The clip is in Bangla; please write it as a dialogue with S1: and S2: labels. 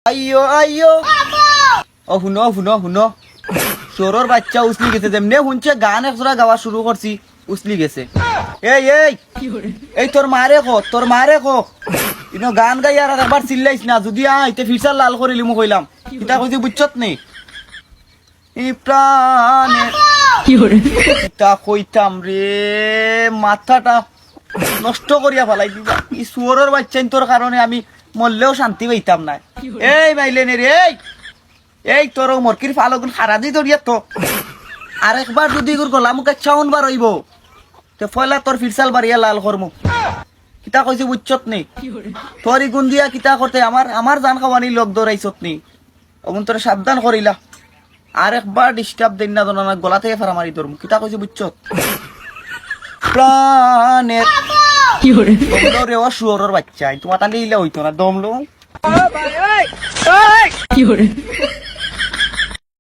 S1: আইয়ো আইয়ো ও শুনো শুনো শুনো চোরর বাচ্চা উছলি গেছে যেমনে শুনছে গান একজোড়া গাওয়া শুরু করছি উছলি গেছে এই এই এই তোর মারে খো ইনো গান গাই আর একবার চিল্লাইছ না যদি আইতে ফিরসার লাল করিলি মু কইলাম কিতা কইছি বুঝছত নেই ই প্রাণে কিতা কইতাম রে মাথাটা নষ্ট করিয়া ফেলাই দিবা ই চোরর বাচ্চা তোর কারণে আমি মরলেও শান্তি পাইতাম না এই মাইলেনে রে এই তোর মরকির ফালগুন খারা দি ধরিয়া তো আরেকবার যদি তোর গলা মুখে চাউন বার হইব তে ফয়লা তোর ফিরসাল বাড়িয়া লাল করমু কিতা কইছি বুঝছত নেই তোর গুণ দিয়া কিতা করতে আমার জান খাওয়ানি লোক দৌড়াইছত নেই অমন তোর সাবধান করিলা আরেকবার ডিস্টার্ব দেন না জানা গলা থেকে ফারা মারি ধরমু কিতা কইছি বুঝছত প্রাণের রে ও শুয়োরের বাচ্চা তোমার তাহলে ইলা হইতো না দমলো